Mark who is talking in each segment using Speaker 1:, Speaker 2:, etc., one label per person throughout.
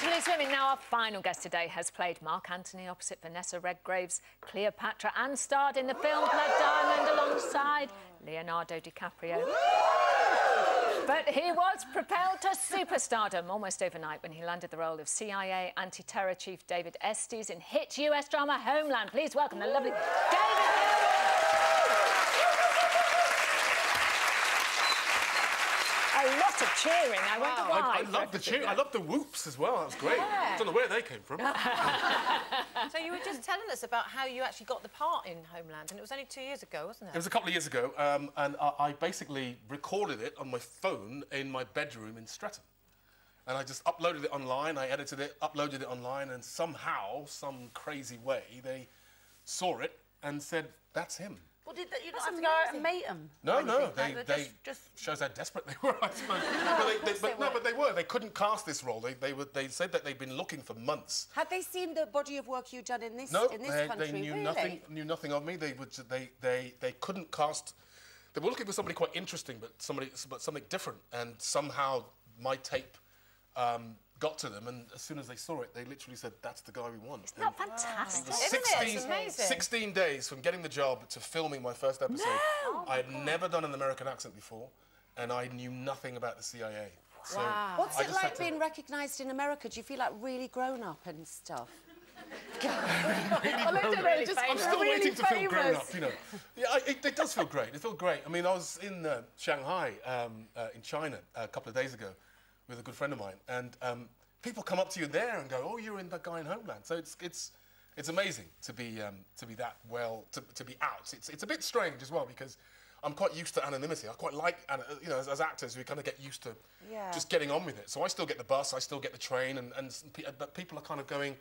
Speaker 1: Naturally Swimming. Now, our final guest today has played Mark Antony opposite Vanessa Redgrave's Cleopatra and starred in the film Blood Diamond alongside Leonardo DiCaprio. But he was propelled to superstardom almost overnight when he landed the role of CIA anti-terror chief David Estes in hit US drama Homeland. Please welcome the lovely David. A lot of cheering. I wonder why.
Speaker 2: I love the cheering. I love the whoops as well. That was great.
Speaker 3: Yeah.
Speaker 2: I don't know where they came from.
Speaker 3: So you were just telling us about how you actually got the part in Homeland, and it was only 2 years ago, wasn't it?
Speaker 2: It was a couple of years ago, and I basically recorded it on my phone in my bedroom in Streatham. And I just uploaded it online, I edited it, uploaded it online, and somehow, some crazy way, they saw it and said, that's him.
Speaker 4: Well, you not have to go out and meet them?
Speaker 2: No, they just shows how desperate they were, I suppose. But they were. They couldn't cast this role. They said that they'd been looking for months.
Speaker 4: Had they seen the body of work you'd done in this
Speaker 2: country?
Speaker 4: Really?
Speaker 2: They knew nothing of me. They couldn't cast. They were looking for somebody quite interesting, but something different. And somehow my tape got to them, and as soon as they saw it, they literally said, that's the guy we want.
Speaker 1: Isn't that fantastic?
Speaker 2: It was 16 days from getting the job to filming my first episode.
Speaker 1: No.
Speaker 2: I had never done an American accent before, and I knew nothing about the CIA. So
Speaker 4: What's it like being recognised in America? Do you feel like really grown up and stuff?
Speaker 2: I'm still waiting to feel grown up, you know. Yeah, it does feel great. It feels great. I mean, I was in Shanghai, in China, a couple of days ago, with a good friend of mine, and people come up to you there and go, "Oh, you're in that guy in Homeland." So it's amazing to be that to be out. It's a bit strange as well because I'm quite used to anonymity. I quite like, you know, as actors, we kind of get used to just getting on with it. So I still get the bus, I still get the train, but people are kind are kind of going,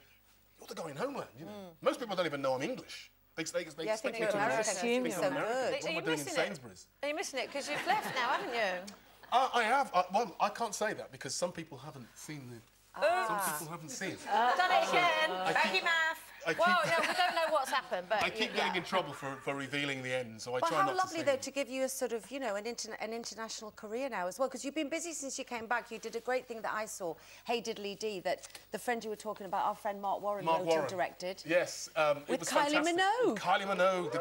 Speaker 2: "You're the guy in Homeland." You know, most people don't even know I'm English. They expect me to speak American. What am I doing in Sainsbury's?
Speaker 3: Are you missing it because you've left now, haven't you?
Speaker 2: I have. Well, I can't say that because some people haven't seen the. Some people haven't seen it.
Speaker 3: Done it again. Baggy math. Well, yeah, we don't know what's happened, but
Speaker 2: I keep getting in trouble for revealing the end, so I try not to say.
Speaker 4: But how lovely though to give you a sort of, you know, an international career now as well, because you've been busy since you came back. You did a great thing that I saw, Hey Diddly Dee, that the friend you were talking about, our friend Mark Warren wrote and directed.
Speaker 2: Yes,
Speaker 4: with
Speaker 2: it was
Speaker 4: Kylie
Speaker 2: fantastic.
Speaker 4: Minogue.
Speaker 2: With Kylie Minogue,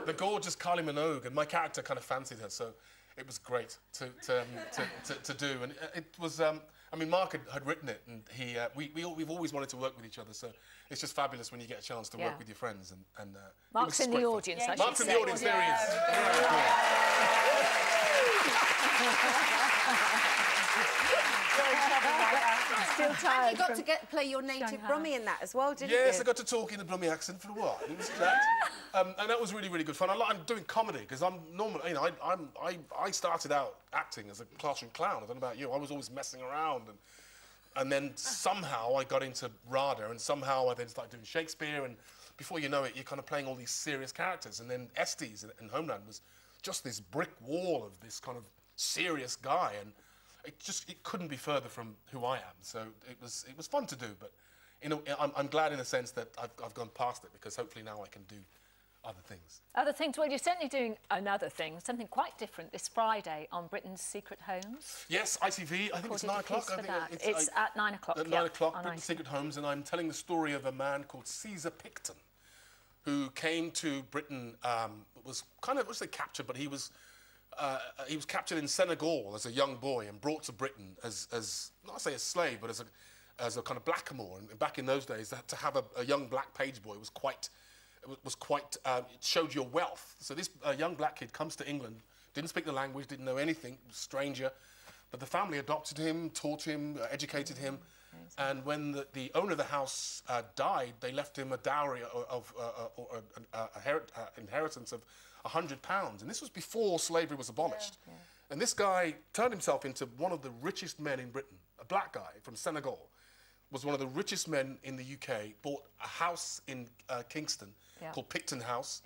Speaker 2: the gorgeous Kylie Minogue, and my character kind of fancied her, so it was great to do, and it was. I mean, Mark had written it, and we've always wanted to work with each other, so it's just fabulous when you get a chance to work with your friends. And
Speaker 1: Mark's in the audience.
Speaker 2: Yeah, Mark's in the audience. There he is.
Speaker 1: Still tired.
Speaker 4: And you got to play your native Brummie in that as well, didn't you?
Speaker 2: Yes, I got to talk in a Brummie accent for a while. It was great. And that was really, really good fun. I'm doing comedy because I'm normally, you know, I started out acting as a classroom clown. I don't know about you. I was always messing around, and then somehow I got into RADA, and somehow I then started doing Shakespeare, and before you know it, you're kind of playing all these serious characters. And then Estes in Homeland was just this brick wall of this kind of serious guy, and it couldn't be further from who I am. So it was fun to do, but I'm glad in a sense that I've gone past it because hopefully now I can do other things.
Speaker 1: Other things? Well, you're certainly doing another thing, something quite different this Friday on Britain's Secret Homes.
Speaker 2: Yes, ITV. I think it's 9 o'clock.
Speaker 1: It's at 9 o'clock.
Speaker 2: At 9 o'clock, Britain's Secret Homes, and I'm telling the story of a man called Caesar Picton, who came to Britain. Was kind of, I would say captured, but he was captured in Senegal as a young boy and brought to Britain as not say a slave, but as a kind of blackamoor. And back in those days, to have a young black page boy was quite. It showed your wealth. So this young black kid comes to England, didn't speak the language, didn't know anything, was a stranger, but the family adopted him, taught him, educated him, and when the owner of the house died, they left him a dowry of inheritance of £100, and this was before slavery was abolished. Yeah. And this guy turned himself into one of the richest men in Britain, a black guy from Senegal, was one of the richest men in the UK, bought a house in Kingston called Picton House,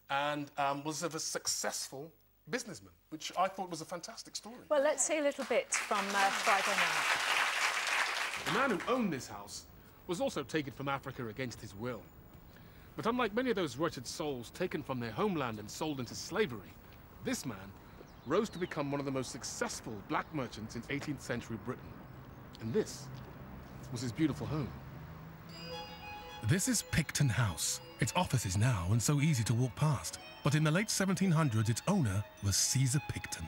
Speaker 2: and was a successful businessman, which I thought was a fantastic story.
Speaker 1: Well, let's see a little bit from Friday night.
Speaker 2: The man who owned this house was also taken from Africa against his will. But unlike many of those wretched souls taken from their homeland and sold into slavery, this man rose to become one of the most successful black merchants in 18th century Britain. And this was his beautiful home. This is Picton House. Its office is now and so easy to walk past. But in the late 1700s, its owner was Caesar Picton.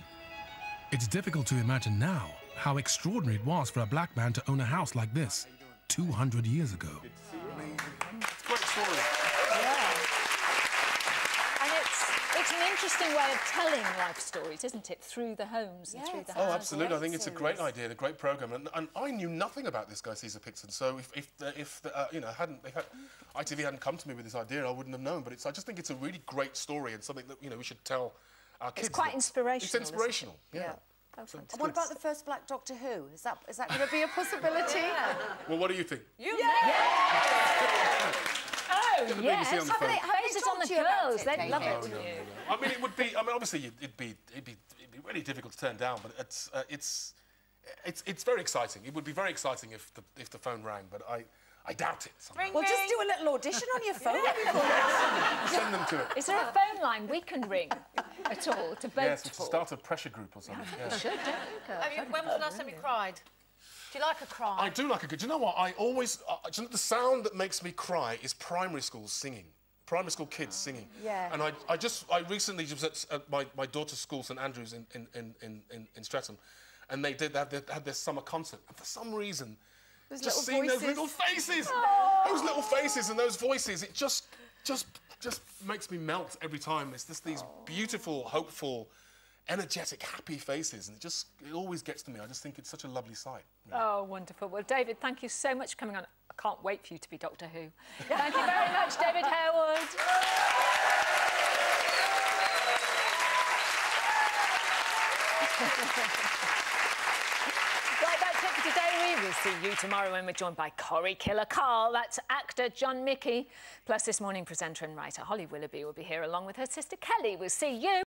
Speaker 2: It's difficult to imagine now how extraordinary it was for a black man to own a house like this 200 years ago. It's a great story.
Speaker 1: Yeah. And it's an interesting way of telling life stories, isn't it? Through the homes and through the houses.
Speaker 2: Oh, absolutely. I think it's a great idea, a great programme. And I knew nothing about this guy, Caesar Picton. So if you know, ITV hadn't come to me with this idea, I wouldn't have known. But I just think it's a really great story and something that, you know, we should tell our kids.
Speaker 1: It's quite inspirational.
Speaker 2: It's inspirational, yeah.
Speaker 1: Oh,
Speaker 2: So
Speaker 4: What about the first black Doctor Who? Is that going to be a possibility?
Speaker 2: Well, what do you think?
Speaker 3: You
Speaker 1: Oh,
Speaker 2: BBC
Speaker 1: yes.
Speaker 2: on the phone.
Speaker 1: Faces on the
Speaker 4: talked to you about
Speaker 1: girls.
Speaker 4: it,
Speaker 1: They'd
Speaker 4: David?
Speaker 1: love
Speaker 2: No,
Speaker 1: it,
Speaker 2: no,
Speaker 1: wouldn't you?
Speaker 2: no. I mean, it would be. I mean, obviously, it'd be really difficult to turn down. But it's very exciting. It would be very exciting if the phone rang. But I doubt it. Somehow.
Speaker 4: Well, just do a little audition on your phone.
Speaker 2: Send them to it.
Speaker 1: Is there a phone line we can ring at all to vote
Speaker 2: Yes, to
Speaker 1: for?
Speaker 2: start a pressure group or something. Yeah.
Speaker 1: We should, don't we, girls?
Speaker 3: When was the last time you cried? Do you like a cry?
Speaker 2: I do like a good. Do you know what? I always. Do you know, the sound that makes me cry is primary school singing. Primary school kids singing.
Speaker 4: Yeah.
Speaker 2: And I recently was at my daughter's school, St Andrews in Streatham, and they had their summer concert. And for some reason, just seeing those little faces, those little faces and those voices, it just makes me melt every time. It's just these beautiful, hopeful, energetic, happy faces, and it always gets to me. I just think it's such a lovely sight.
Speaker 1: Oh, wonderful. Well, David, thank you so much for coming on. I can't wait for you to be Doctor Who. Thank you very much, David Harewood. Right, that's it for today. We will see you tomorrow when we're joined by Corrie Killer Carl. That's actor John Mickey. Plus, this morning, presenter and writer Holly Willoughby will be here along with her sister Kelly. We'll see you